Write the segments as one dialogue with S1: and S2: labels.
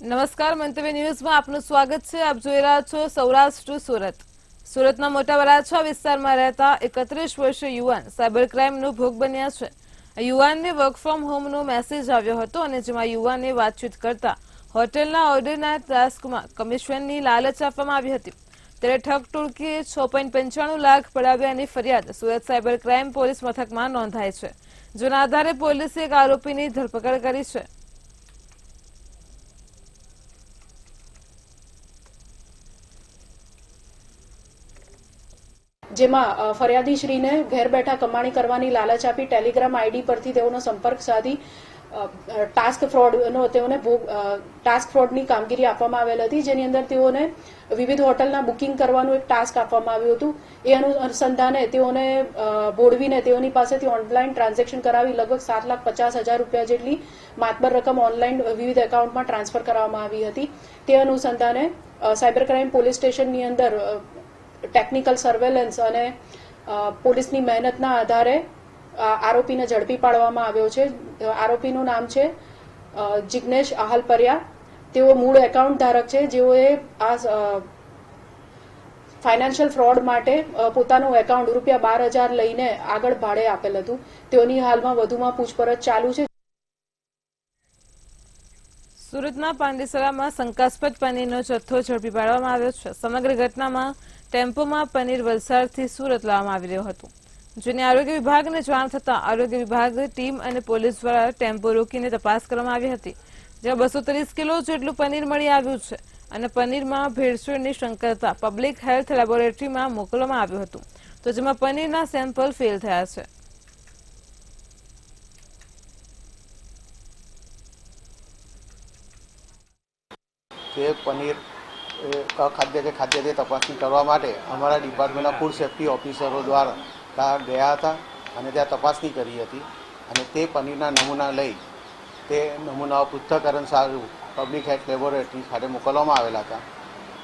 S1: નમસ્કાર, મંતવ્ય ન્યૂઝમાં આપનું સ્વાગત છે। આપ જોઈ રહ્યા છો સૌરાષ્ટ્ર સુરત। સુરતના મોટા વરાછા વિસ્તારમાં રહેતા 31 વર્ષીય યુવાન સાયબર ક્રાઇમનો ભોગ બન્યા છે। યુવાનને વર્ક ફ્રોમ હોમનો મેસેજ આવ્યો હતો અને જેમાં યુવાને વાતચીત કરતા હોટેલના ઓર્ડરના ટાસ્કમાં કમિશનની લાલચ આપવામાં આવી હતી। ત્યારે ઠગ ટોળકીએ 6.95 લાખ પડાવ્યાની ફરિયાદ સુરત સાયબર ક્રાઇમ પોલીસ મથકમાં નોંધાઈ છે, જેના આધારે પોલીસે એક આરોપીની ધરપકડ કરી છે।
S2: જેમાં ફરિયાદીશ્રીને ઘેર બેઠા કમાણી કરવાની લાલચ આપી ટેલિગ્રામ આઈડી પરથી તેઓનો સંપર્ક સાધી ટાસ્ક ફ્રોડની કામગીરી આપવામાં આવેલ હતી, જેની અંદર તેઓને વિવિધ હોટલના બુકિંગ કરવાનું એક ટાસ્ક આપવામાં આવ્યું હતું। એ અનુસંધાને તેઓને બોળવીને તેઓની પાસેથી ઓનલાઈન ટ્રાન્ઝેક્શન કરાવી લગભગ 7,50,000 રૂપિયા જેટલી માતબર રકમ ઓનલાઈન વિવિધ એકાઉન્ટમાં ટ્રાન્સફર કરવામાં આવી હતી। તે અનુસંધાને સાયબર ક્રાઇમ પોલીસ સ્ટેશનની અંદર ટેકનિકલ સર્વેલન્સ અને પોલીસની મહેનતના આધારે આરોપીને ઝડપી પાડવામાં આવ્યો છે। આરોપીનું નામ છે જિગ્નેશ આહલપરિયા। તેઓ મૂળ એકાઉન્ટ ધારક છે, જેઓએ આ ફાઇનાન્શિયલ ફ્રોડ માટે પોતાનું એકાઉન્ટ રૂપિયા 12,000 લઈને આગળ ભાડે આપેલ હતું। તેઓની હાલમાં વધુમાં પૂછપરછ ચાલુ છે।
S1: સુરતના પાંડેસરામાં શંકાસ્પદ પનીરનો જથ્થો ઝડપી પાડવામાં આવ્યો છે। સમગ્ર ઘટનામાં ટેમ્પોમાં પનીર વલસાડથી સુરત લાવવામાં આવી રહ્યું હતું, જેની આરોગ્ય વિભાગને જાણ થતાં આરોગ્ય વિભાગ ટીમ અને પોલીસ દ્વારા ટેમ્પો રોકીને તપાસ કરવામાં આવી હતી, જેમાં 230 કિલો જેટલું પનીર મળી આવ્યું છે અને પનીરમાં ભેળસેળની શંકાતા પબ્લિક હેલ્થ લેબોરેટરીમાં મોકલવામાં આવ્યું હતું, તો જેમાં પનીરના સેમ્પલ ફેલ થયા છે।
S3: કે પનીર અખાદ્ય કે ખાદ્ય તે તપાસણી કરવા માટે અમારા ડિપાર્ટમેન્ટના ફૂડ સેફ્ટી ઓફિસરો દ્વારા ત્યાં ગયા હતા અને ત્યાં તપાસણી કરી હતી અને તે પનીરના નમૂના લઈ તે નમૂનાઓ પૃથ્થકરણ સારું પબ્લિક હેલ્થ લેબોરેટરી ખાતે મોકલવામાં આવેલા હતા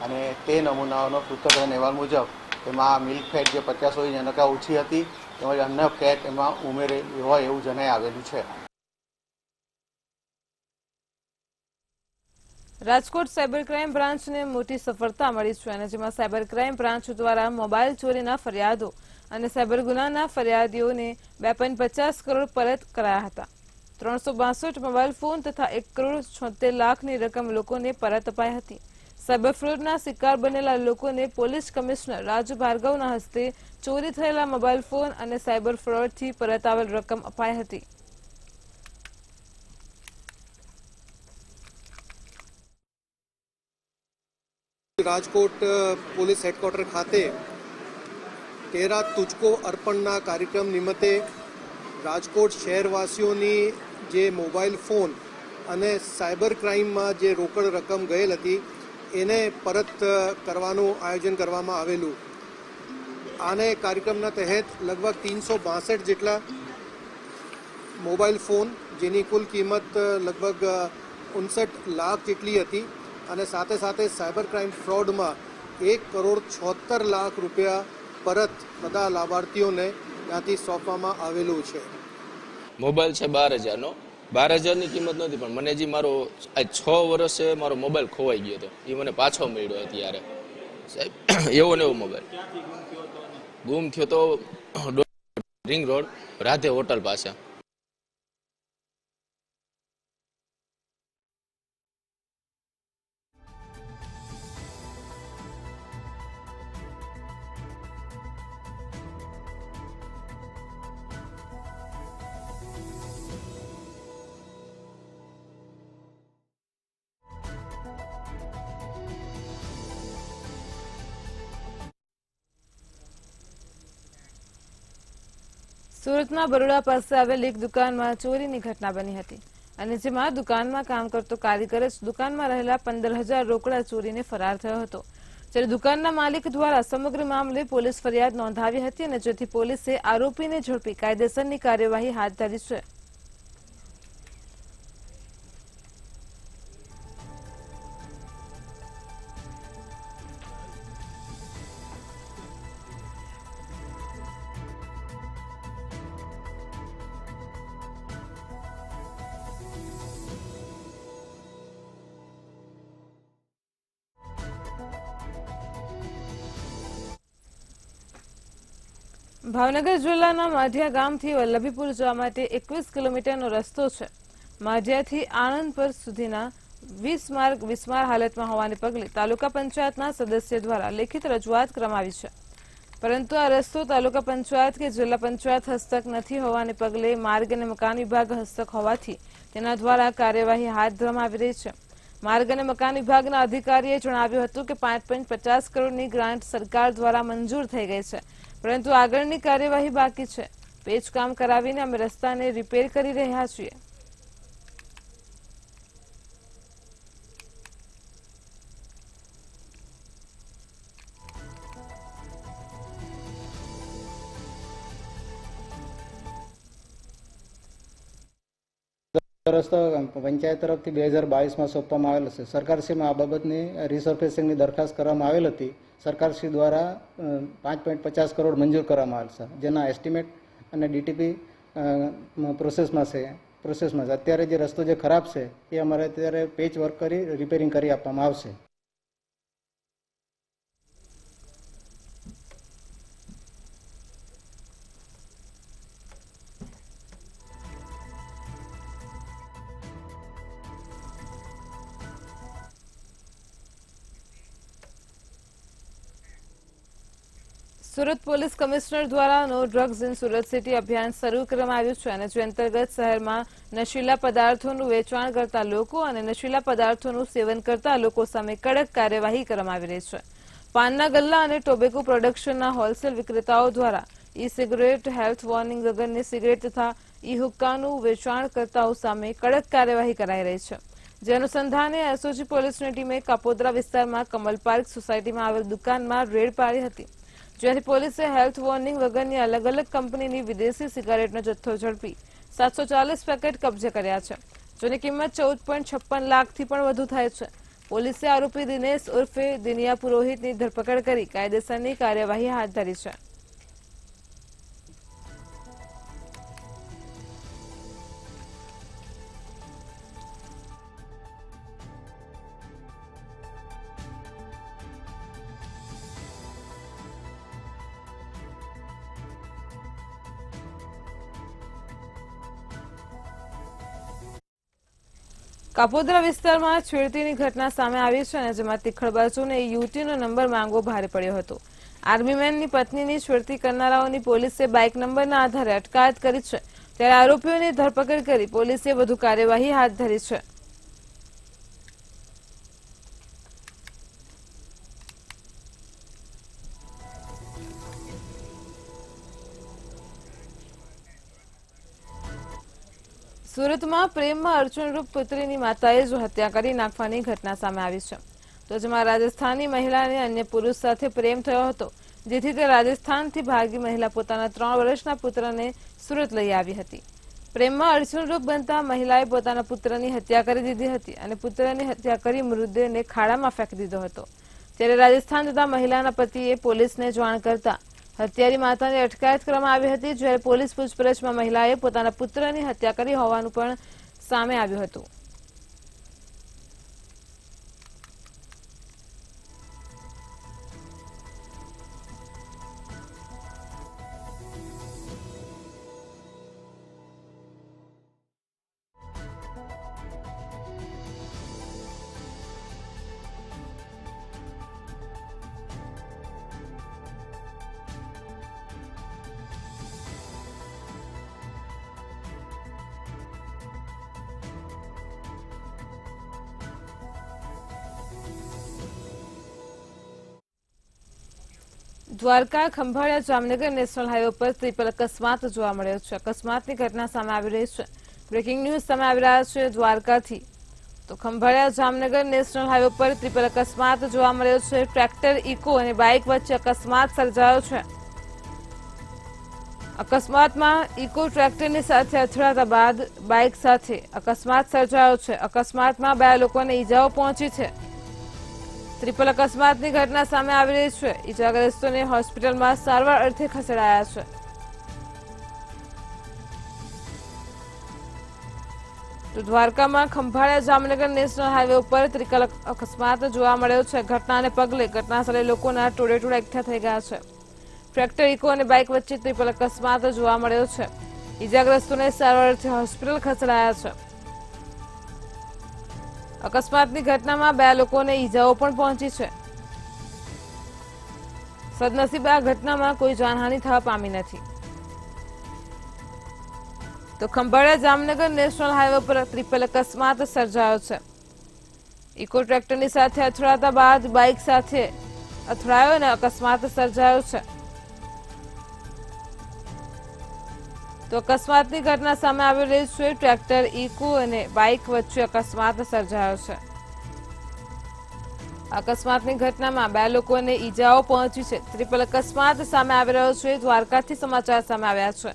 S3: અને તે નમૂનાઓનો પૃથ્થકરણ અહેવાલ મુજબ તેમાં મિલ્ક ફેટ જે 50 હોય એના કરતાં ઓછી હતી, તેમજ અન્ય ફેટ એમાં ઉમેરેલી હોય એવું જણાઈ આવેલું છે।
S1: રાજકોટ સાયબર ક્રાઇમ બ્રાન્ચને મોટી સફળતા મળી છે અને જેમાં સાયબર ક્રાઇમ બ્રાન્ચ દ્વારા મોબાઈલ ચોરીના ફરિયાદો અને સાયબર ગુનાના ફરિયાદીઓને 2.50 કરોડ પરત કરાયા હતા। 362 મોબાઈલ ફોન તથા 1,76 લાખની રકમ લોકોને પરત અપાઈ હતી। સાયબર ફ્રોડના શિકાર બનેલા લોકોને પોલીસ કમિશનર રાજુ ભાર્ગવના હસ્તે ચોરી થયેલા મોબાઈલ ફોન અને સાયબર ફ્રોડથી પરત આવેલ રકમ અપાઈ હતી।
S4: રાજકોટ પોલીસ હેડક્વાર્ટર ખાતે તેરા તુજકો અર્પણના કાર્યક્રમ નિમિત્તે રાજકોટ શહેરવાસીઓની જે મોબાઈલ ફોન અને સાયબર ક્રાઇમમાં જે રોકડ રકમ ગયેલ હતી એને પરત કરવાનું આયોજન કરવામાં આવેલું। આને કાર્યક્રમના તહેત લગભગ 362 જેટલા મોબાઈલ ફોન જેની કુલ કિંમત લગભગ 59 લાખ જેટલી હતી અને સાથે સાથે સાયબર ક્રાઇમ ફ્રોડમાં 1,76 લાખ રૂપિયા પરત બધા લાભાર્થીઓને ત્યાંથી સોંપવામાં આવેલું છે।
S5: મોબાઈલ છે 12,000નો, 12,000ની કિંમત નથી, પણ મને જે મારો આ 6 વર્ષે મારો મોબાઈલ ખોવાઈ ગયો હતો એ મને પાછો મળ્યો અત્યારે સાહેબ। એવો ને એવો મોબાઈલ ગુમ થયો તો રિંગ રોડ રાધે હોટલ પાસે।
S1: સુરતના બરોડા પાસે આવેલ એક દુકાનમાં ચોરીની ઘટના બની હતી અને જેમાં દુકાનમાં કામ કરતો કારીગર જ દુકાનમાં રહેલા 15,000 રોકડા ચોરીને ફરાર થયો હતો। જ્યારે દુકાનના માલિક દ્વારા સમગ્ર મામલે પોલીસ ફરિયાદ નોંધાવી હતી અને જેથી પોલીસે આરોપીને ઝડપી કાયદેસરની કાર્યવાહી હાથ ધરી છે। ભાવનગર જિલ્લાના માઢિયા ગામથી વલ્લભીપુર જવા માટે 21 કિલોમીટરનો રસ્તો છે. માઢિયાથી આણંદ પર સુધીના 20 માર્ગ બિસ્માર હાલતમાં હોવાને પગલે તાલુકા પંચાયતના સદસ્ય દ્વારા લેખિત રજૂઆત કરવામાં આવી છે. પરંતુ આ રસ્તો તાલુકા પંચાયત કે જિલ્લા પંચાયત હસ્તક નથી હોવાને પગલે માર્ગ અને મકાન વિભાગ હસ્તક હોવાથી તેના દ્વારા કાર્યવાહી હાથ ધરવામાં આવી રહી છે. માર્ગ અને મકાન વિભાગના અધિકારીએ જણાવ્યું હતું કે 5.50 કરોડની ગ્રાન્ટ સરકાર દ્વારા મંજૂર થઈ ગઈ છે, પરંતુ આગળની કાર્યવાહી બાકી છે. પેચકામ કરાવીને અમે રસ્તાને રિપેર કરી રહ્યા છીએ.
S6: રસ્તો પંચાયત તરફથી 2022માં સોંપવામાં આવેલ છે. સરકારશ્રીમાં આ બાબતની રિસર્ફેસિંગની દરખાસ્ત કરવામાં આવેલ હતી. સરકારશ્રી દ્વારા 5.50 કરોડ મંજૂર કરવામાં આવેલ છે, જેના એસ્ટિમેટ અને ડીટીપી પ્રોસેસમાં છે. અત્યારે જે રસ્તો જે ખરાબ છે એ અમારે અત્યારે પેચ વર્ક કરી રિપેરિંગ કરી આપવામાં આવશે.
S1: સુરત પોલીસ કમિશનર દ્વારા no drugs in Surat city અભિયાન શરૂ કરવામાં આવ્યું છે અને જે અંતર્ગત શહેરમાં નશીલા પદાર્થોનું વેચાણ કરતા લોકો અને નશીલા પદાર્થોનું સેવન કરતા લોકો સામે કડક કાર્યવાહી કરવામાં આવી રહી છે. પાનના ગલ્લા અને ટોબેકો પ્રોડક્શનના હોલસેલ વિક્રેતાઓ દ્વારા ઈ સિગરેટ, હેલ્થ વોર્નિંગ વગરની સિગરેટ તથા ઈ હુક્કાનું વેચાણ કરતાઓ સામે કડક કાર્યવાહી કરાઈ રહી છે. જે અનુસંધાને એસઓજી પોલીસની ટીમે કાપોદ્રા વિસ્તારમાં કમલ પાર્ક સોસાયટીમાં આવેલ દુકાનમાં રેડ પાડી હતી, જ્યાંથી પોલીસે હેલ્થ વોર્નિંગ વગરની અલગ અલગ કંપનીની વિદેશી સિગારેટનો જથ્થો ઝડપી 740 પેકેટ કબજે કર્યા છે, જેની કિંમત 14.56 લાખથી પણ વધુ થાય છે. પોલીસે આરોપી દિનેશ ઉર્ફે દિનિયા પુરોહિતની ધરપકડ કરી કાયદેસરની કાર્યવાહી હાથ ધરી છે. કાપોદ્રા વિસ્તારમાં છેડતીની ઘટના સામે આવી છે અને જેમાં તીખડબાજોને યુવતીનો નંબર માંગવો ભારે પડ્યો હતો. આર્મીમેનની પત્નીની છેડતી કરનારાઓની પોલીસે બાઇક નંબરના આધારે અટકાયત કરી છે, ત્યારે આરોપીઓની ધરપકડ કરી પોલીસે વધુ કાર્યવાહી હાથ ધરી છે. સુરતમાં પ્રેમમાં અર્જુનરૂપ પુત્રીની માતાએ જ હત્યા કરી નાખવાની ઘટના સામે આવી છે. તો જેમાં રાજસ્થાની મહિલાને અન્ય પુરુષ સાથે પ્રેમ થયો હતો, જેથી તે રાજસ્થાનથી ભાગી મહિલા પોતાના 3 વર્ષના પુત્રને સુરત લઈ આવી હતી. પ્રેમમાં અર્જુનરૂપ બનતા મહિલાએ પોતાના પુત્રની હત્યા કરી દીધી હતી અને પુત્રની હત્યા કરી મૃતદેહને ખાડામાં ફેંકી દીધો હતો. ત્યારે રાજસ્થાન જતા મહિલાના પતિએ પોલીસને જાણ કરતા હત્યારી માતાની અટકાયત કરવામાં આવી હતી, જ્યારે પોલીસ પૂછપરછમાં મહિલાએ પોતાના પુત્રની હત્યા કરી હોવાનું પણ સામે આવ્યું હતું. દ્વારકા ખંભાળિયા જામનગર નેશનલ હાઈવે પર ટ્રિપલ અકસ્માત જોવા મળ્યો છે. અકસ્માતની ઘટના સામે આવી રહી છે. બ્રેકિંગ ન્યૂઝ સામે આવી રહ્યા છે દ્વારકાથી. તો ખંભાળિયા જામનગર નેશનલ હાઈવે પર ટ્રિપલ અકસ્માત જોવા મળ્યો છે. ટ્રેક્ટર ઇકો અને બાઇક વચ્ચે અકસ્માત સર્જાયો છે. અકસ્માતમાં ઇકો ટ્રેક્ટરની સાથે અથડાતા બાદ બાઇક સાથે અકસ્માત સર્જાયો છે. અકસ્માતમાં 2 લોકોને ઈજાઓ પહોંચી છે. ટ્રિપલ અકસ્માતની ઘટના સામે આવી રહી છે. ઈજાગ્રસ્તોને હોસ્પિટલમાં સારવાર અર્થે ખસેડાયા છે. તો દ્વારકામાં ખંભાળિયા જામનગર નેશનલ હાઈવે ઉપર ટ્રિપલ અકસ્માત જોવા મળ્યો છે. ઘટનાને પગલે ઘટનાસ્થળે લોકોના ટોળે એકઠા થઈ ગયા છે. ટ્રેક્ટર ઇકો અને બાઇક વચ્ચે ટ્રિપલ અકસ્માત જોવા મળ્યો છે. ઇજાગ્રસ્તોને સારવાર અર્થે હોસ્પિટલ ખસેડાયા છે. અકસ્માતની ઘટનામાં 2 લોકોને ઈજાઓ પણ પહોંચી છે. સદનસીબે આ ઘટનામાં કોઈ જાનહાનિ થવા પામી નથી. તો ખંભાળિયા જામનગર નેશનલ હાઈવે પર ટ્રિપલ અકસ્માત સર્જાયો છે. ઇકો ટ્રેક્ટરની સાથે અથડાતા બાદ બાઇક સાથે અથડાયો અને અકસ્માત સર્જાયો છે. તો અકસ્માતની ઘટના સામે આવી રહી છે. ટ્રેક્ટર ઇકો અને બાઇક વચ્ચે અકસ્માત સર્જાયો છે. અકસ્માતની ઘટનામાં 2 લોકોને ઈજાઓ પહોંચી છે. ટ્રિપલ અકસ્માત સામે આવી રહ્યો છે. દ્વારકાથી સમાચાર સામે આવ્યા છે.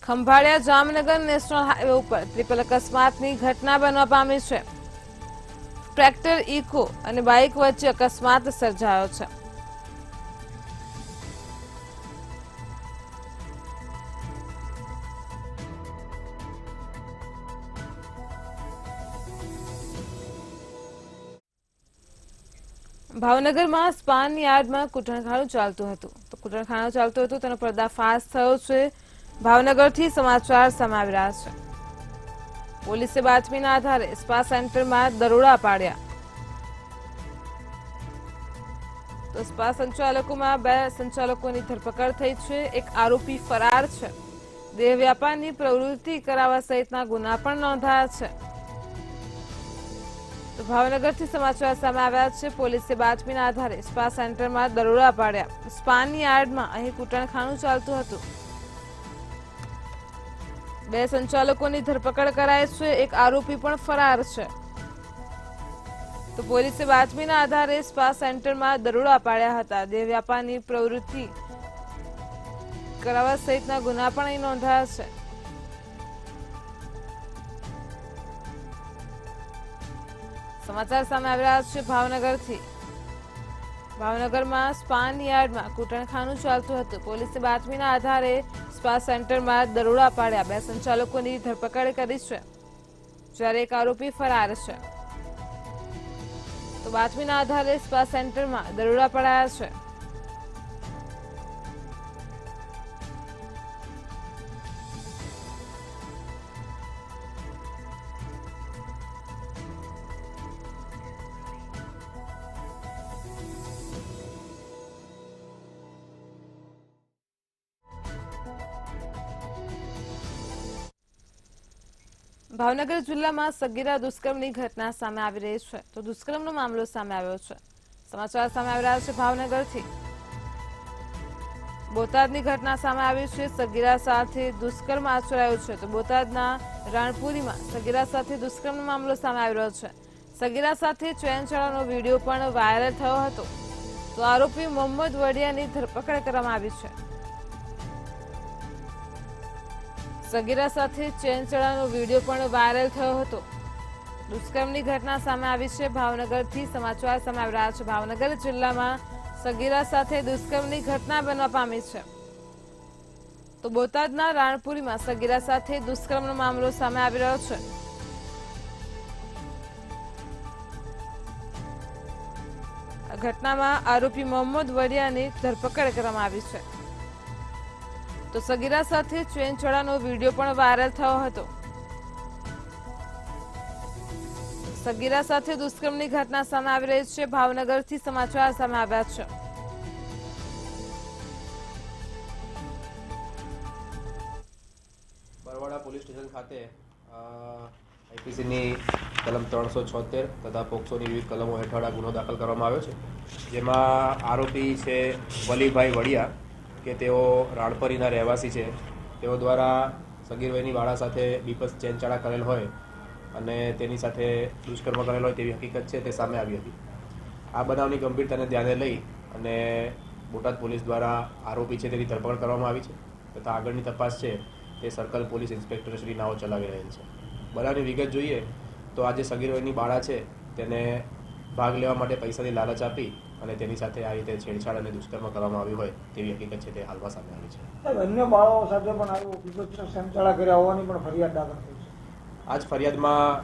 S1: ખંભાળિયા જામનગર નેશનલ હાઈવે ઉપર ટ્રિપલ અકસ્માતની ઘટના બનવા પામી છે. ટ્રેક્ટર ઇકો અને બાઇક વચ્ચે અકસ્માત સર્જાયો છે. ભાવનગરમાં સ્પાન યાર્ડમાં કૂટણખાનું ચાલતું હતું. તો કૂટણખાનું ચાલતું હતું તેનો પર્દાફાશ થયો છે. ભાવનગરથી સમાચાર સામે આવી રહ્યા છે. પોલીસે બાતમીના આધારે સ્પા સેન્ટરમાં દરોડા પાડ્યા. તો સ્પા સંચાલકોમાં 2 સંચાલકોની ધરપકડ થઈ છે. એક આરોપી ફરાર છે. દેહ વ્યાપારની પ્રવૃત્તિ કરાવવા સહિતના ગુના પણ નોંધાયા છે. તો ભાવનગરથી સમાચાર સામે આવ્યા છે. પોલીસે બાતમીના આધારે સ્પા સેન્ટરમાં દરોડા પાડ્યા. સ્પાની યાર્ડમાં અહીં કૂટણખાનું ચાલતું હતું. 2 સંચાલકોની ધરપકડ કરાઈ છે. એક આરોપી પણ ફરાર છે. તો પોલીસે બાતમીના આધારે સ્પા સેન્ટરમાં દરોડા પાડ્યા હતા. દેહ વ્યાપારની પ્રવૃત્તિ કરાવવા સહિતના ગુના પણ અહીં નોંધાયા છે. સમાચાર સામે આવી રહ્યા છે ભાવનગરથી. ભાવનગરમાં સ્પાન યાર્ડમાં કૂટણખાનું ચાલતું હતું. પોલીસે બાતમીના આધારે સ્પા સેન્ટરમાં દરોડા પાડ્યા. 2 સંચાલકોની ધરપકડ કરી છે, જ્યારે એક આરોપી ફરાર છે. તો બાતમીના આધારે સ્પા સેન્ટરમાં દરોડા પડાયા છે. ભાવનગર જિલ્લામાં સગીરા દુષ્કર્મની ઘટના સામે આવી રહી છે. તો દુષ્કર્મનો મામલો સામે આવ્યો છે. સમાચાર સામે આવી રહ્યા છે ભાવનગરથી. બોટાદની ઘટના સામે આવી છે. સગીરા સાથે દુષ્કર્મ આચરાયું છે. તો બોટાદના રાણપુરીમાં સગીરા સાથે દુષ્કર્મનો મામલો સામે આવી રહ્યો છે. સગીરા સાથે ચેનચળાનો વિડીયો પણ વાયરલ થયો હતો. તો આરોપી મોહમ્મદ વડિયાની ધરપકડ કરવામાં આવી છે. સગીરા સાથે ચેનચળાનો વિડીયો પણ વાયરલ થયો હતો. દુષ્કર્મની ઘટના સામે આવી છે. ભાવનગરથી સમાચાર સામે આવી રહ્યા છે. ભાવનગર જિલ્લામાં સગીરા સાથે દુષ્કર્મની ઘટના બનવા પામી છે. તો બોટાદના રાણપુરીમાં સગીરા સાથે દુષ્કર્મનો મામલો સામે આવી રહ્યો છે. આ ઘટનામાં આરોપી મોહમ્મદ વડિયાની ધરપકડ કરવામાં આવી છે. તો સગીરા સાથે ચેનચળાનો વિડીયો પણ વાયરલ થયો હતો. સગીરા સાથે દુષ્કર્મની ઘટના સામે આવી રહી છે. ભાવનગરથી સમાચાર સામે આવ્યા છે.
S7: બરવાડા પોલીસ સ્ટેશન ખાતે આઈપીસીની કલમ 376 તથા પોક્સોની વિવિધ કલમો હેઠળ આ ગુનો દાખલ કરવામાં આવ્યો છે. જેમાં આરોપી છે વલીભાઈ વડિયા, કે તેઓ રાણપરીના રહેવાસી છે. તેઓ દ્વારા સગીર વયની બાળા સાથે બીપસ ચેનચાળા કરેલ હોય અને તેની સાથે દુષ્કર્મ કરેલ હોય તેવી હકીકત છે તે સામે આવી હતી. આ બનાવની ગંભીરતાને ધ્યાને લઈ અને બોટાદ પોલીસ દ્વારા આરોપી છે તેની ધરપકડ કરવામાં આવી છે તથા આગળની તપાસ છે તે સર્કલ પોલીસ ઇન્સ્પેક્ટર શ્રી નાઓ ચલાવી રહેલ છે. બનાવની વિગત જોઈએ તો આજે સગીર વયની બાળા છે તેને ભાગ લેવા માટે પૈસાની લાલચ આપી અને તેની સાથે આ રીતે છેડછાડ અને દુષ્કર્મ કરવામાં આવ્યું હોય તેવી હકીકત છે તે હાલમાં સામે આવી છે.
S8: અન્ય બાળાઓ સાથે પણ આવું સંચાળા કર્યા હોવાની પણ ફરિયાદ દાખલ થઈ છે.
S7: આ જ ફરિયાદમાં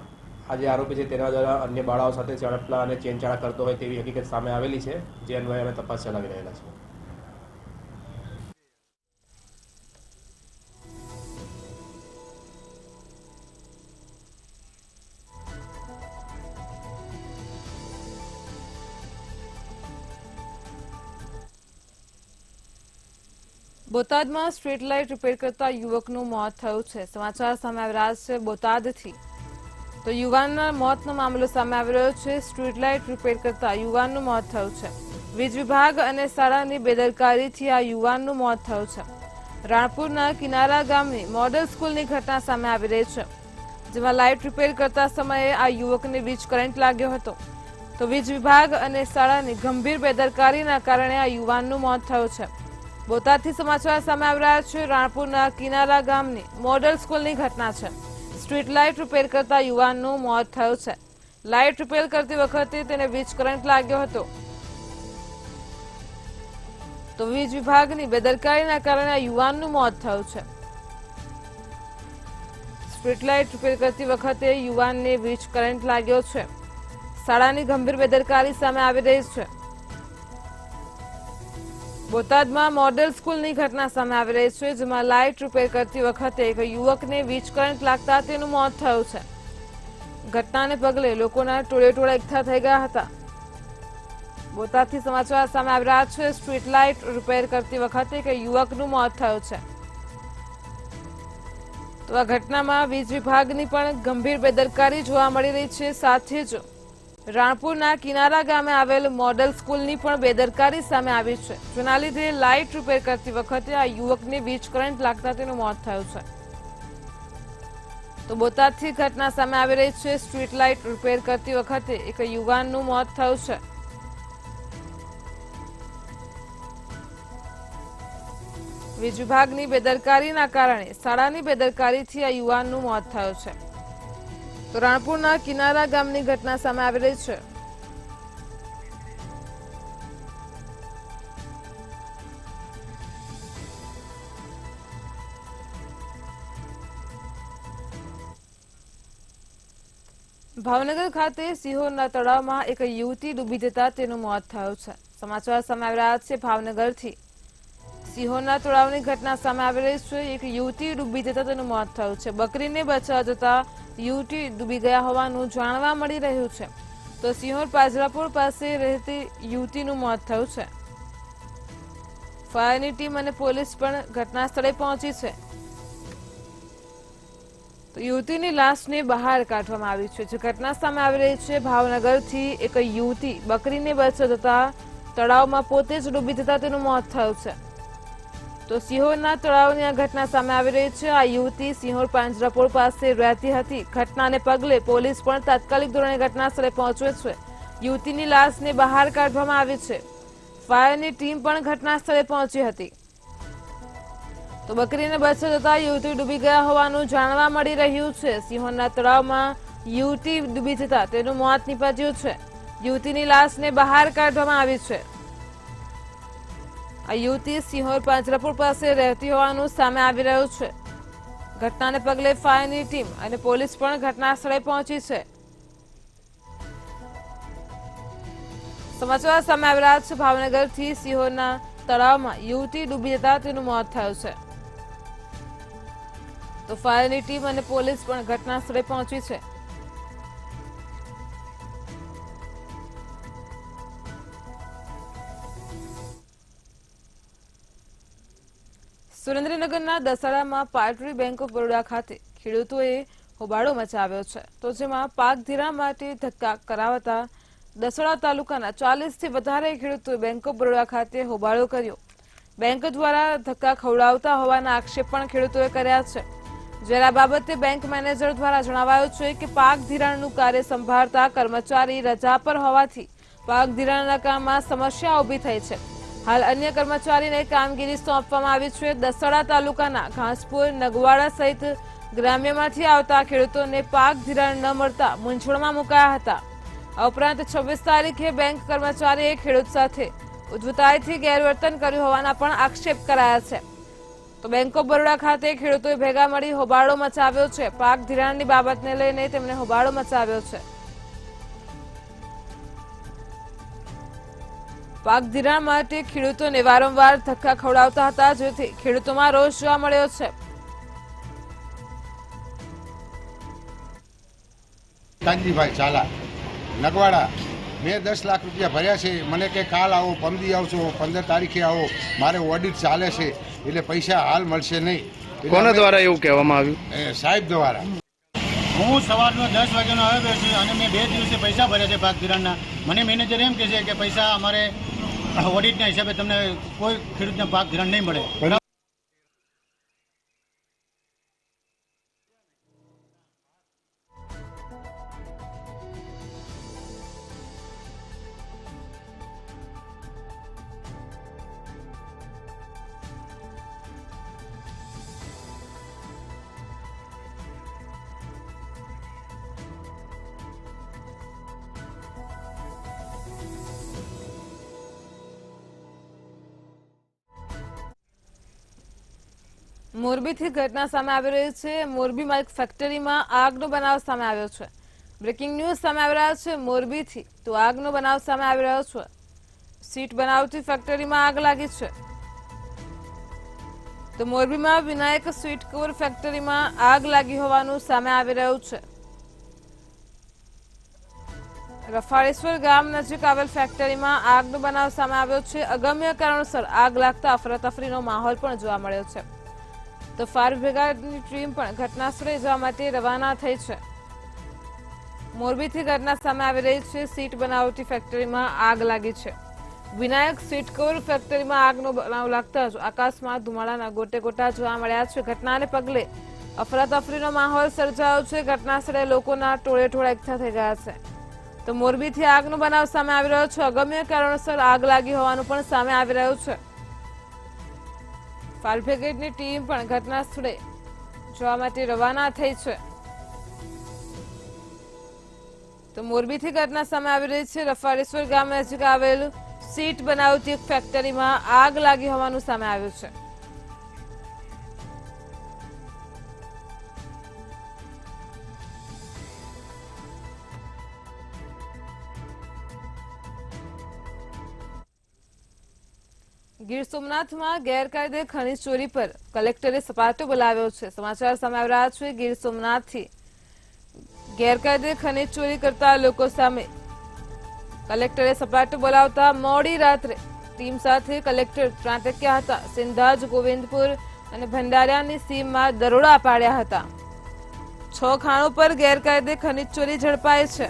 S7: આ જે આરોપી છે તેના દ્વારા અન્ય બાળાઓ સાથે ઝડપલા અને ચેનચાળા કરતો હોય તેવી હકીકત સામે આવેલી છે, જે અન્વયે અમે તપાસ ચલાવી રહેલા છે.
S1: બોટાદમાં સ્ટ્રીટ લાઇટ રિપેર કરતા યુવકનું મોત થયું છે. સમાચાર સામે આવી રહ્યા છે બોટાદથી. તો યુવાનના મોતનો મામલો સામે આવી રહ્યો છે. સ્ટ્રીટ લાઇટ રિપેર કરતા યુવાનનું મોત થયું છે. વીજ વિભાગ અને શાળાની બેદરકારીથી આ યુવાનનું મોત થયું છે. રાણપુરના કિનારા ગામની મોડેલ સ્કૂલની ઘટના સામે આવી રહી છે, જેમાં લાઇટ રિપેર કરતા સમયે આ યુવકને વીજ કરંટ લાગ્યો હતો. તો વીજ વિભાગ અને શાળાની ગંભીર બેદરકારીના કારણે આ યુવાનનું મોત થયું છે. બોટાદથી સમાચાર સામે આવી રહ્યા છે. રાણપુરના કિનારા ગામની મોડેલ સ્કૂલની ઘટના છે. સ્ટ્રીટ લાઇટ રિપેર કરતા યુવાનનું મોત થયું છે. લાઇટ રિપેર કરતી વખતે તેને વીજ કરંટ લાગ્યો હતો. તો વીજ વિભાગની બેદરકારીના કારણે આ યુવાનનું મોત થયું છે. સ્ટ્રીટ લાઇટ રિપેર કરતી વખતે યુવાનને વીજ કરંટ લાગ્યો છે. શાળાની ગંભીર બેદરકારી સામે આવી રહી છે. બોટાદમાં મોડેલ સ્કૂલની ઘટના સામે આવી રહી છે, જેમાં લાઇટ રિપેર કરતી વખતે એક યુવકને વીજ કરંટ લાગતા તેનું મોત થયું છે. ઘટનાને પગલે લોકોના ટોળે એકઠા થઈ ગયા હતા. બોટાદથી સમાચાર સામે આવી રહ્યા છે. સ્ટ્રીટ લાઇટ રિપેર કરતી વખતે એક યુવકનું મોત થયું છે. તો આ ઘટનામાં વીજ વિભાગની પણ ગંભીર બેદરકારી જોવા મળી રહી છે. સાથે જ રાણપુરના કિનારા ગામે આવેલ મોડેલ સ્કૂલની પણ બેદરકારી સામે આવી છે, જેના લીધે લાઇટ રિપેર કરતી વખતે આ યુવકને વીજ કરંટ લાગતા તેનું મોત થયું છે. તો બોટાદથી ઘટના સામે આવી રહી છે. સ્ટ્રીટ લાઇટ રિપેર કરતી વખતે એક યુવાનનું મોત થયું છે. વીજ વિભાગની બેદરકારીના કારણે શાળાની બેદરકારીથી આ યુવાનનું મોત થયું છે. તો રાણપુરના કિનારા ગામની ઘટના સામે આવી રહી છે. ભાવનગર ખાતે સિહોરના તળાવમાં એક યુવતી ડૂબી જતા તેનું મોત થયું છે. સમાચાર સામે આવી રહ્યા છે ભાવનગરથી. સિહોરના તળાવની ઘટના સામે આવી રહી છે. એક યુવતી ડૂબી જતા તેનું મોત થયું છે. બકરીને બચાવવા જતા યુવતી ડૂબી ગયા હોવાનું જાણવા મળી રહ્યું છે. તો સિહોર પાજરાપોળ પાસે રહેતી યુવતીનું મોત થયું છે. ફાયરની ટીમ અને પોલીસ પણ ઘટના સ્થળે પહોંચી છે. તો યુવતીની લાશને બહાર કાઢવામાં આવી છે. જે ઘટના સામે આવી રહી છે ભાવનગરથી. એક યુવતી બકરીને બચાવવા જતા તળાવમાં પોતે જ ડૂબી જતા તેનું મોત થયું છે. તો સિહોરના તળાવની આ ઘટના સામે આવી રહી છે. આ યુવતી સિહોર પાંજરાપોળ પાસે રહેતી હતી. ઘટનાને પગલે પોલીસ પણ તાત્કાલિક ધોરણે ઘટના સ્થળે પહોંચે છે. યુવતીની લાશને બહાર કાઢવામાં આવી છે. ફાયરની ટીમ પણ ઘટના સ્થળે પહોંચી હતી. તો બકરીને બચાવવા જતા યુવતી ડૂબી ગયા હોવાનું જાણવા મળી રહ્યું છે. સિહોરના તળાવમાં યુવતી ડૂબી જતા તેનું મોત નીપજ્યું છે. યુવતીની લાશને બહાર કાઢવામાં આવી છે. આ યુવતી સિહોર પાંજરાપોળ પાસે રહેતી હોવાનું સામે આવી રહ્યું છે. ઘટનાને પગલે ફાયરની ટીમ અને પોલીસ પણ ઘટના સ્થળે પહોંચી છે. સમાચાર સામે આવી રહ્યા છે ભાવનગરથી. સિહોરના તળાવમાં યુવતી ડૂબી જતા તેનું મોત થયું છે. તો ફાયરની ટીમ અને પોલીસ પણ ઘટના સ્થળે પહોંચી છે. સુરેન્દ્રનગરના દસાડામાં પાટરી બેંક ઓફ બરોડા ખાતે ખેડૂતોએ હોબાળો મચાવ્યો છે. તો જેમાં પાક ધિરાણ માટે ધક્કા કરાવતા દસાડા તાલુકાના 40થી વધારે ખેડૂતોએ બેંક ઓફ બરોડા ખાતે હોબાળો કર્યો. બેંક દ્વારા ધક્કા ખવડાવતા હોવાના આક્ષેપ પણ ખેડૂતોએ કર્યા છે. જ્યારે આ બાબતે બેંક મેનેજર દ્વારા જણાવાયું છે કે પાક ધિરાણનું કાર્ય સંભાળતા કર્મચારી રજા પર હોવાથી પાક ધિરાણના કામમાં સમસ્યા ઊભી થઈ છે. હાલ અન્ય કર્મચારીને કામગીરી સોંપવામાં આવી છે. દસાડા તાલુકાના ઘાસપુર, નગવાડા સહિત ગ્રામ્યમાંથી આવતા ખેડૂતોને પાક ધિરાણ ન મળતા મૂંઝવણમાં મુકાયા હતા. આ ઉપરાંત 26 તારીખે બેંક કર્મચારીએ ખેડૂત સાથે ઉદ્ધતાઈથી ગેરવર્તન કર્યું હોવાના પણ આક્ષેપ કરાયા છે. તો બેંક ઓફ બરોડા ખાતે ખેડૂતોએ ભેગા મળી હોબાળો મચાવ્યો છે. પાક ધિરાણની બાબતને લઈને તેમણે હોબાળો મચાવ્યો છે. પાક ધિરાણ માટે ખેડૂતોને વારંવાર ધક્કા ખવડાવતા હતા, જેથી ખેડૂતોમાં રોષ જોવા મળ્યો છે.
S9: કાંજીભાઈ ચાલા નગવાડા મેં 10 લાખ રૂપિયા ભર્યા છે. મને કે કાલ આવો, પમદી આવશો, 15 તારીખે આવો, મારે ઓડિટ ચાલે છે. એટલે પૈસા હાલ મળશે નહીં. એટલે
S10: કોના
S9: અમે-
S10: દ્વારા એવું કહેવામાં આવ્યું?
S9: સાહેબ દ્વારા.
S11: હું સવારનો 10 વાગ્યાનો આવ્યો છું અને મેં 2 દિવસે પૈસા ભર્યા છે પાક ધિરાણના. મને મેનેજર એમ કહે છે કે પૈસા અમારે ઓડિટના હિસાબે તમને કોઈ ખેડૂતને પાક ધિરાણ નહીં મળે.
S1: મોરબીથી ઘટના સામે આવી રહી છે. મોરબીમાં એક ફેક્ટરીમાં આગનો બનાવ સામે આવ્યો છે. બ્રેકિંગ ન્યૂઝ સામે આવી રહ્યા છે મોરબીથી. તો આગનો બનાવ સામે આવી રહ્યો છે. સીટ બનાવતી ફેક્ટરીમાં આગ લાગી છે. તો મોરબીમાં વિનાયક સ્વીટ કવર ફેક્ટરીમાં આગ લાગી હોવાનું સામે આવી રહ્યું છે. રફાળેશ્વર ગામ નજીક આવેલ ફેક્ટરીમાં આગનો બનાવ સામે આવ્યો છે. અગમ્ય કારણોસર આગ લાગતા અફરાતફરીનો માહોલ પણ જોવા મળ્યો છે. તો ફાયર બ્રિગેડની ટીમ પણ ઘટનાસ્થળે જવા માટે રવાના થઈ છે. મોરબીથી ઘટના સામે આવી રહી છે. સીટ બનાવતી ફેક્ટરીમાં આગ લાગી છે. વિનાયક સ્વીટ કવર ફેક્ટરીમાં આગનો બનાવ લાગતા જ આકાશમાં ધુમાડાના ગોટે ગોટા જોવા મળ્યા છે. ઘટનાને પગલે અફરાતફરીનો માહોલ સર્જાયો છે. ઘટનાસ્થળે લોકોના ટોળે ટોળા એકઠા થઈ ગયા છે. તો મોરબીથી આગનો બનાવ સામે આવી રહ્યો છે. અગમ્ય કારણોસર આગ લાગી હોવાનું પણ સામે આવી રહ્યું છે. ફાયર બ્રિગેડની ટીમ પણ ઘટના સ્થળે જોવા માટે રવાના થઈ છે. તો મોરબીથી ઘટના સામે આવી રહી છે. રફાળેશ્વર ગામ નજીક આવેલ સીટ બનાવતી ફેક્ટરીમાં આગ લાગી હોવાનું સામે આવ્યું છે. ગીર સોમનાથમાં ગેરકાયદે ખનીજ ચોરી પર કલેક્ટરે સપાટો બોલાવ્યો છે. સમાચાર સામે આવી રહ્યા છે. ગીર સોમનાથથી ગેરકાયદે ખનીજ ચોરી કરતા લોકો સામે કલેક્ટરે સપાટો બોલાવતા મોડી રાત્રે ટીમ સાથે કલેક્ટર ત્રાટક્યા હતા. સિંધાજ, ગોવિંદપુર અને ભંડારિયાની સીમમાં દરોડા પાડ્યા હતા. 6 ખાણો પર ગેરકાયદે ખનીજ ચોરી ઝડપાઈ છે.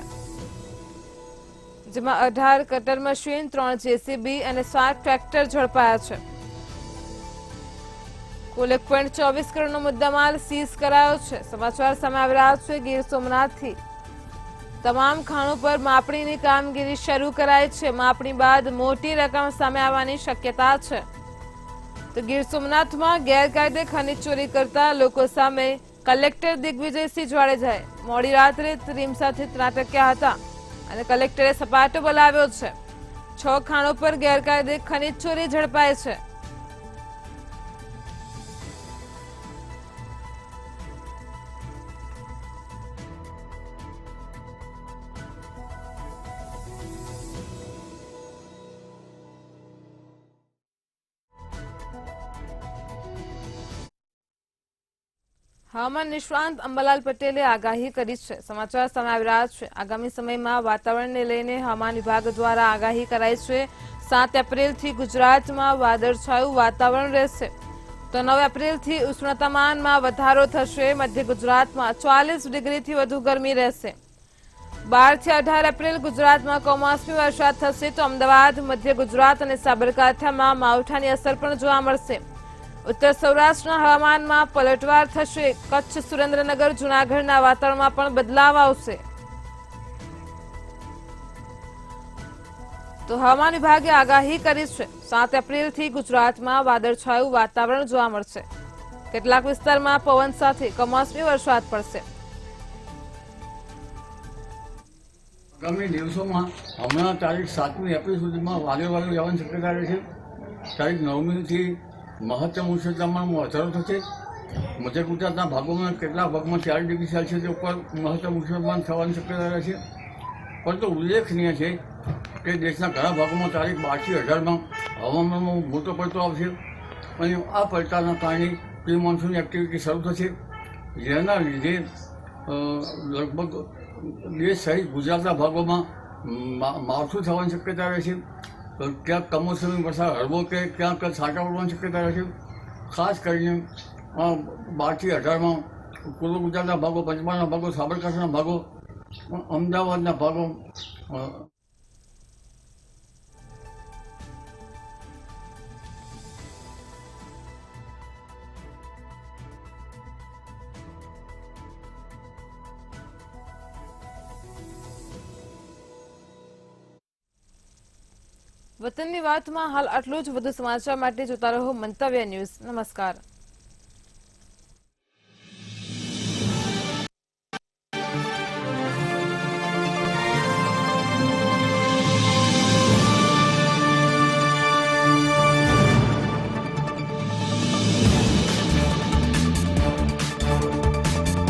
S1: જેમાં 18 કટર મશીન, 3 જેસીબી અને 7 ટ્રેક્ટર ઝડપાયા છે. કુલ 1.24 કરોડનો મુદ્દામાલ સીઝ કરાયો છે. સમાચાર સામે આવી રહ્યા છે. ગીર સોમનાથથી તમામ ખાણો પર માપણીની કામગીરી શરૂ કરાઈ છે. માપણી બાદ મોટી રકમ સામે આવવાની શક્યતા છે. તો ગીર સોમનાથમાં ગેરકાયદે ખનીજ ચોરી કરતા લોકો સામે કલેક્ટર દિગ્વિજયસિંહ જાડેજાએ મોડી રાત્રે ટીમ સાથે ત્રાટક્યા હતા અને કલેક્ટરે સપાટો બોલાવ્યો છે. 6 ખાણો પર ગેરકાયદે ખનીજ ચોરી ઝડપાય છે. હવામાન નિષ્ણાંત અંબાલાલ પટેલે આગાહી કરી છે. સમાચાર સામે આવી રહ્યા છે. આગામી સમયમાં વાતાવરણને લઈને હવામાન વિભાગ દ્વારા આગાહી કરાઈ છે. 7 એપ્રિલથી ગુજરાતમાં વાદળછાયું વાતાવરણ રહેશે. તો 9 એપ્રિલથી ઉષ્ણતામાનમાં વધારો થશે. મધ્ય ગુજરાતમાં 40 ડિગ્રીથી વધુ ગરમી રહેશે. 12 થી 18 એપ્રિલ ગુજરાતમાં કમોસમી વરસાદ થશે. તો અમદાવાદ, મધ્ય ગુજરાત અને સાબરકાંઠામાં માવઠાની અસર પણ જોવા મળશે. ઉત્તર સૌરાષ્ટ્રના હવામાનમાં પલટવાર થશે. કચ્છ, સુરેન્દ્રનગર, જૂનાગઢના વાતાવરણમાં પણ બદલાવ આવશે. તો હવામાન વિભાગે આગાહી કરી છે. 7 એપ્રિલથી ગુજરાતમાં વાદળછાયું વાતાવરણ જોવા મળશે. કેટલાક વિસ્તારમાં પવન સાથે કમોસમી વરસાદ પડશે.
S11: આગામી દિવસોમાં હમણાં તારીખ 7મી એપ્રિલ સુધીમાં વાદળ જવાની શક્યતા રહે છે. તારીખ 9મીથી મહત્તમ ઉષ્ણતામાનમાં વધારો થશે. મધ્ય ગુજરાતના ભાગોમાં કેટલાક ભાગમાં 4 ડિગ્રી સેલ્સિયસ ઉપર મહત્તમ ઉષ્ણતામાન થવાની શક્યતા રહે છે. પરંતુ ઉલ્લેખનીય છે કે દેશના ઘણા ભાગોમાં તારીખ 12 થી 18માં હવામાનમાં મોટો પડતો આવશે અને આ પડતાના કારણે પ્રી મોન્સૂન એક્ટિવિટી શરૂ થશે. જેના લીધે લગભગ દેશ સહિત ગુજરાતના ભાગોમાં માવઠું થવાની શક્યતા રહે છે. ક્યાંક કમોસમી વરસાદ હળવો કે ક્યાંક છાંટા પડવાની શક્યતા રહે છે. ખાસ કરીને 12 થી 18માં પૂર્વ ગુજરાતના ભાગો, પંચમહાલના ભાગો, સાબરકાંઠાના ભાગો, અમદાવાદના ભાગો,
S1: વતનની વાતમાં હાલ આટલું જ. વધુ સમાચાર માટે જોતા રહો મંતવ્ય ન્યૂઝ. નમસ્કાર.